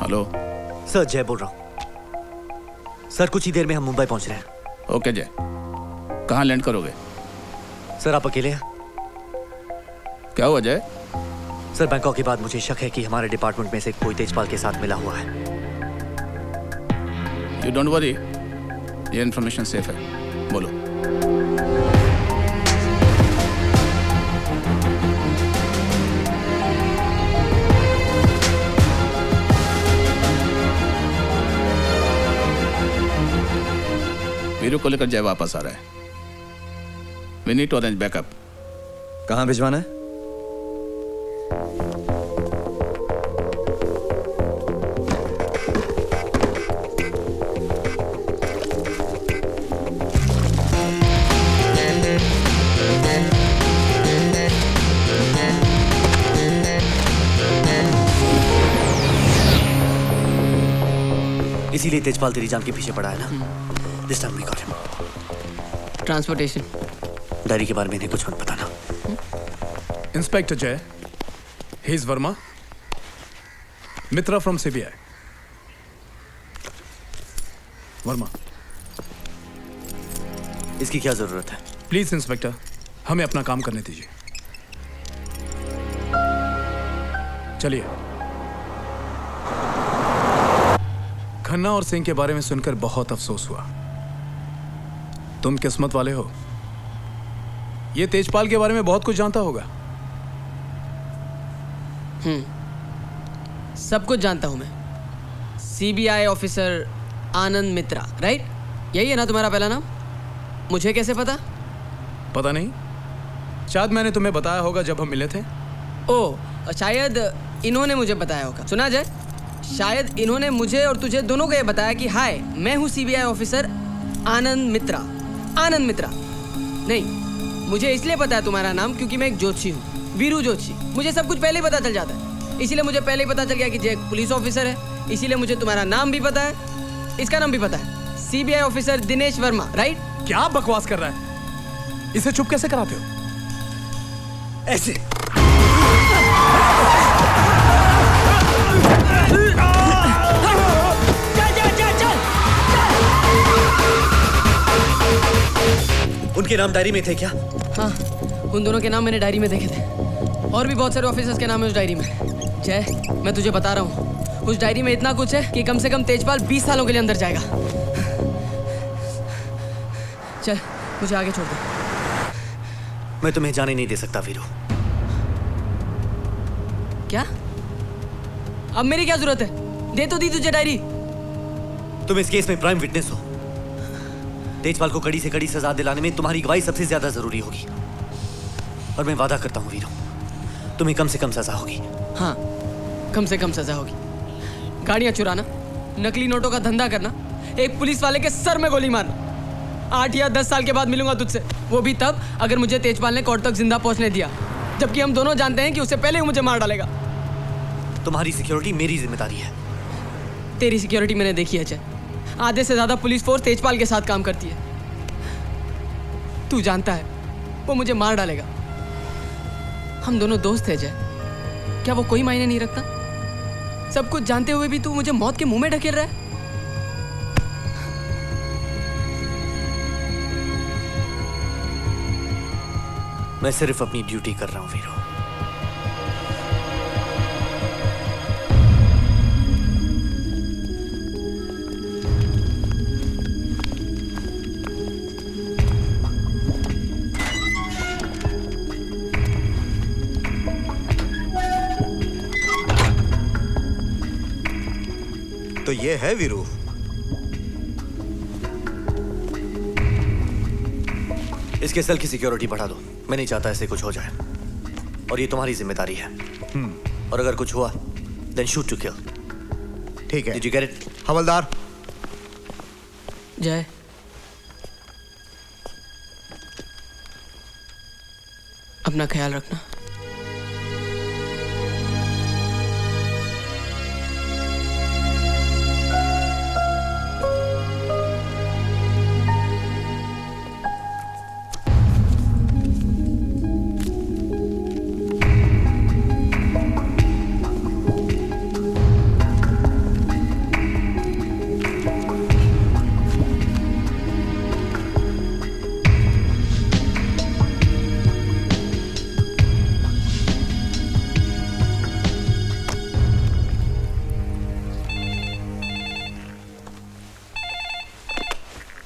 Hello sir, जय बोल रहा हूँ। सर, कुछ ही देर में हम मुंबई पहुंच रहे हैं। ओके जय, कहाँ लैंड करोगे? सर, आप अकेले हैं? क्या हुआ जय? सर, बैंकॉक के बाद मुझे शक है कि हमारे डिपार्टमेंट में से कोई तेजपाल के साथ मिला हुआ है। यू डोंट वरी, ये इन्फॉर्मेशन सेफ है। बोलो। वीरू को लेकर जय वापस आ रहा है। We need to arrange backup. कहाँ भिजवाना है? इसीलिए तेजपाल तेरी जान के पीछे पड़ा है ना। This time we got him. Transportation diary के बारे में इन्हें कुछ मत बताना। Inspector Jay, he's Verma, Mitra from CBI. Verma, इसकी क्या जरूरत है? प्लीज इंस्पेक्टर, हमें अपना काम करने दीजिए। चलिए। खन्ना और सिंह के बारे में सुनकर बहुत अफसोस हुआ। तुम किस्मत वाले हो। ये तेजपाल के बारे में बहुत कुछ जानता होगा। सब कुछ जानता हूं मैं। सीबीआई ऑफिसर आनंद मित्रा, राइट? यही है ना तुम्हारा पहला नाम? मुझे कैसे पता? पता नहीं, शायद मैंने तुम्हें बताया होगा जब हम मिले थे। ओह, शायद इन्होंने मुझे बताया होगा। सुना जाए, शायद इन्होंने मुझे और तुझे दोनों को ये बताया कि हाय, मैं हूँ सीबीआई ऑफिसर आनंद मित्रा। आनंद मित्रा नहीं, मुझे इसलिए पता है तुम्हारा नाम क्योंकि मैं एक ज्योतिषी हूँ, वीरू ज्योतिषी। मुझे सब कुछ पहले ही पता चल जाता है, इसीलिए मुझे पहले ही पता चल गया कि जय एक पुलिस ऑफिसर है। इसीलिए मुझे तुम्हारा नाम भी पता है, इसका नाम भी पता है, CBI officer Dinesh Verma, right? क्या बकवास कर रहा है? इसे चुप कैसे कराते हो? ऐसे उनके नाम डायरी में थे क्या? हाँ, उन दोनों के नाम मैंने डायरी में देखे थे। और भी बहुत सारे ऑफिसर्स के नाम है उस डायरी में। जय, मैं तुझे बता रहा हूँ, उस डायरी में इतना कुछ है कि कम से कम तेजपाल 20 सालों के लिए अंदर जाएगा। चल, मुझे आगे छोड़ दे। मैं तुम्हें जाने नहीं दे सकता वीरू। क्या? अब मेरी क्या जरूरत है? दे तो दी तुझे डायरी। तुम इस केस में प्राइम विटनेस हो। तेजपाल को कड़ी से कड़ी सजा दिलाने में तुम्हारी गवाही सबसे ज्यादा जरूरी होगी। और मैं वादा करता हूँ वीरू, तुम्हें कम से कम सजा होगी। हाँ, कम से कम सजा होगी। गाड़ियां चुराना, नकली नोटों का धंधा करना, एक पुलिस वाले के सर में गोली मारना। 8 या 10 साल के बाद मिलूंगा तुझसे, वो भी तब अगर मुझे तेजपाल ने कोर्ट तक जिंदा पहुंचने दिया, जबकि हम दोनों जानते हैं कि उससे पहले ही मुझे मार डालेगा। तुम्हारी सिक्योरिटी मेरी जिम्मेदारी है। तेरी सिक्योरिटी मैंने देखी है जय। आधे से ज्यादा पुलिस फोर्स तेजपाल के साथ काम करती है। तू जानता है वो मुझे मार डालेगा। हम दोनों दोस्त हैं जय, क्या वो कोई मायने नहीं रखता? सब कुछ जानते हुए भी तू मुझे मौत के मुंह में ढकेल रहा है। मैं सिर्फ अपनी ड्यूटी कर रहा हूं वीरू। तो ये है वीरू। इसके सेल की सिक्योरिटी बढ़ा दो। मैं नहीं चाहता ऐसे कुछ हो जाए, और ये तुम्हारी जिम्मेदारी है। और अगर कुछ हुआ देन शूट टू किल। ठीक है। Did you get it? हवलदार। जय, अपना ख्याल रखना।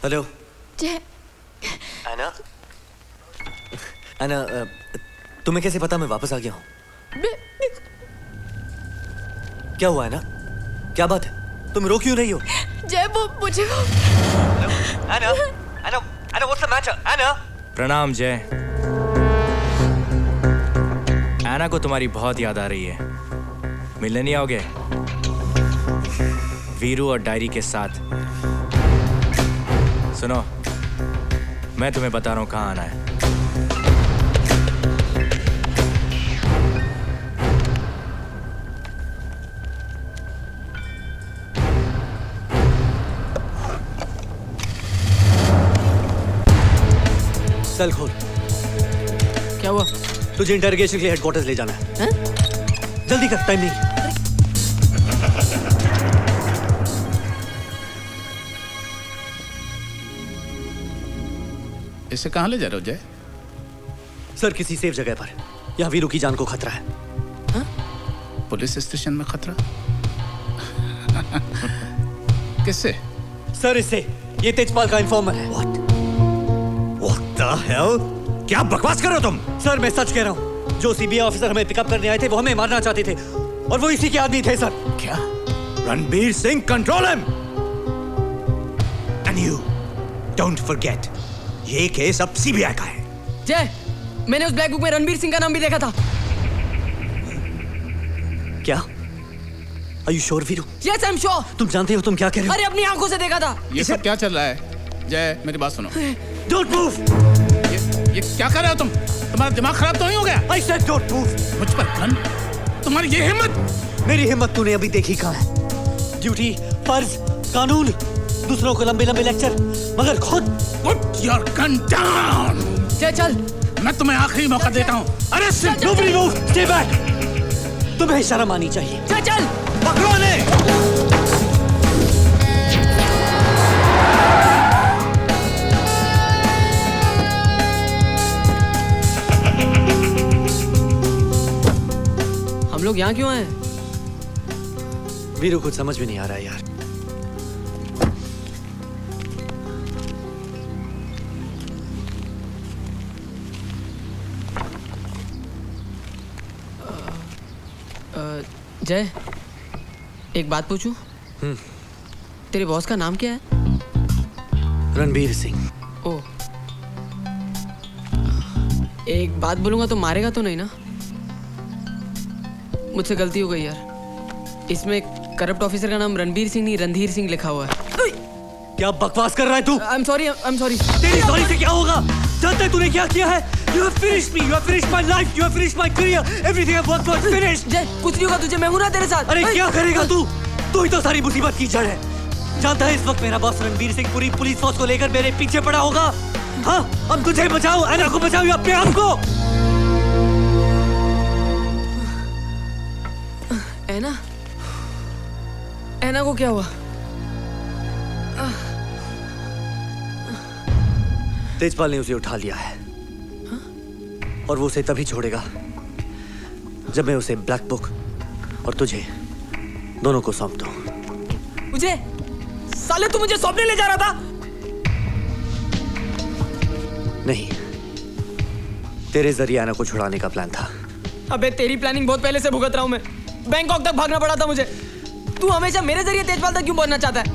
हेलो जय एना। एना, तुम्हें कैसे पता मैं वापस आ गया हूँ? क्या हुआ है ना? क्या बात है? तुम रो क्यों रही हो? जय वो मुझे वो एना, एना, एना, what's the matter? एना। प्रणाम जय। ऐना को तुम्हारी बहुत याद आ रही है। मिलने नहीं आओगे? वीरू और डायरी के साथ। सुनो, मैं तुम्हें बता रहा हूं कहां आना है। चल खोल। क्या हुआ? तुझे इंटरोगेशन के लिए हेडक्वार्टर्स ले जाना है। जल्दी कर, टाइम नहीं। इसे कहाँ ले जा रहे हो जय? सर, किसी सेफ जगह पर। यहाँ वीरू की जान को खतरा है। पुलिस स्टेशन में खतरा? किससे? सर, इससे। ये तेजपाल का इन्फॉर्मर है। What the hell? क्या बकवास कर रहे हो तुम? सर, मैं सच कह रहा हूँ। जो सीबीआई ऑफिसर हमें पिकअप करने आए थे वो हमें मारना चाहते थे, और वो इसी के आदमी थे सर। क्या? Ranbir Singh, control him! And you, don't forget, ये केस अब सीबीआई का है। जय, मैंने उस ब्लैक बुक में रणबीर सिंह का नाम भी देखा था। क्या? Are you sure, Veeru? Yes, I'm sure. तुम जानते हो तुम क्या कह रहे अरे अपनी आंखों से देखा था। ये सब क्या चल रहा है? जय, मेरी बात सुनो। हो? Don't move! ये क्या कर रहे हो तुम? तुम्हारा दिमाग खराब तो नहीं हो गया? I said don't move! मुझ पर गन? तुम्हारी ये हिम्मत? मेरी हिम्मत तूने अभी देखी कहाँ है? ड्यूटी, फर्ज, कानून, दूसरों को लंबे लंबे लेक्चर, मगर खुद। Put your gun down! जय चल। मैं तुम्हें आखिरी मौका देता हूँ। अरे सिर्फ Nobody move! Stay back! तुम्हें शर्म आनी चाहिए। जय चल। पकड़ो इन्हें! हम लोग यहाँ क्यों आए? वीरू कुछ समझ में नहीं आ रहा है यार। जय, एक बात पूछूं? तेरे बॉस का नाम क्या है? रणबीर सिंह। ओ, एक बात बोलूंगा तो मारेगा तो नहीं ना? मुझसे गलती हो गई यार। इसमें करप्ट ऑफिसर का नाम रणबीर सिंह नहीं रणधीर सिंह लिखा हुआ है। क्या बकवास कर रहा है तू? I am sorry. तेरी सॉरी से क्या होगा? जानता है तूने क्या किया है? You have finished me. You have finished my life. You have finished my career. Everything I've worked for is finished. जय, कुछ नहीं होगा तुझे, मैं हूं ना तेरे साथ। अरे क्या करेगा तू? तू ही तो सारी मुसीबत की जड़ है। जानता है इस वक्त मेरा बॉस रणबीर सिंह पूरी पुलिस फोर्स को लेकर मेरे पीछे पड़ा होगा। हाँ, अब तुझे बचाओ, ऐना को बचाओ या अपने आप को। ऐना को क्या हुआ? तेजपाल ने उसे उठा लिया है, और वो उसे तभी छोड़ेगा जब मैं उसे ब्लैक बुक और तुझे दोनों को सौंप दूं। मुझे? साले तू मुझे सौंपने ले जा रहा था? नहीं, तेरे जरिए ऐना को छुड़ाने का प्लान था। अबे तेरी प्लानिंग बहुत पहले से भुगत रहा हूं मैं। बैंकॉक तक भागना पड़ा था मुझे। तू हमेशा मेरे जरिए तेजपाल तक क्यों पहुंचना चाहता है?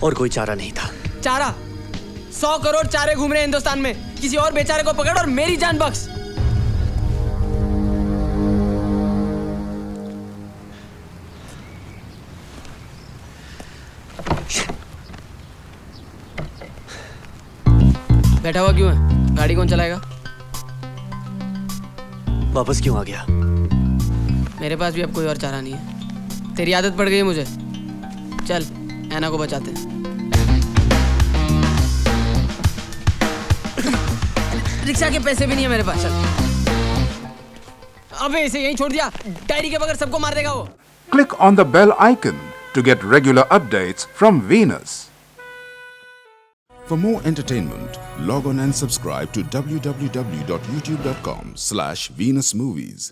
और कोई चारा नहीं था। चारा? 100 करोड़ चारे घूम रहे हैं हिंदुस्तान में। किसी और बेचारे को पकड़ और मेरी जान बख्श। बैठा हुआ क्यों है? गाड़ी कौन चलाएगा? वापस क्यों आ गया? मेरे पास भी अब कोई और चारा नहीं है। तेरी आदत पड़ गई है मुझे। चल, ऐना को बचाते हैं। रिक्शा के पैसे भी नहीं है मेरे पास। अबे इसे यहीं छोड़ दिया। डायरी के बगैर सबको मार देगा वो। Click on the bell icon to get regular updates from Venus. For more entertainment, log on and subscribe to www.youtube.com/Venus Movies.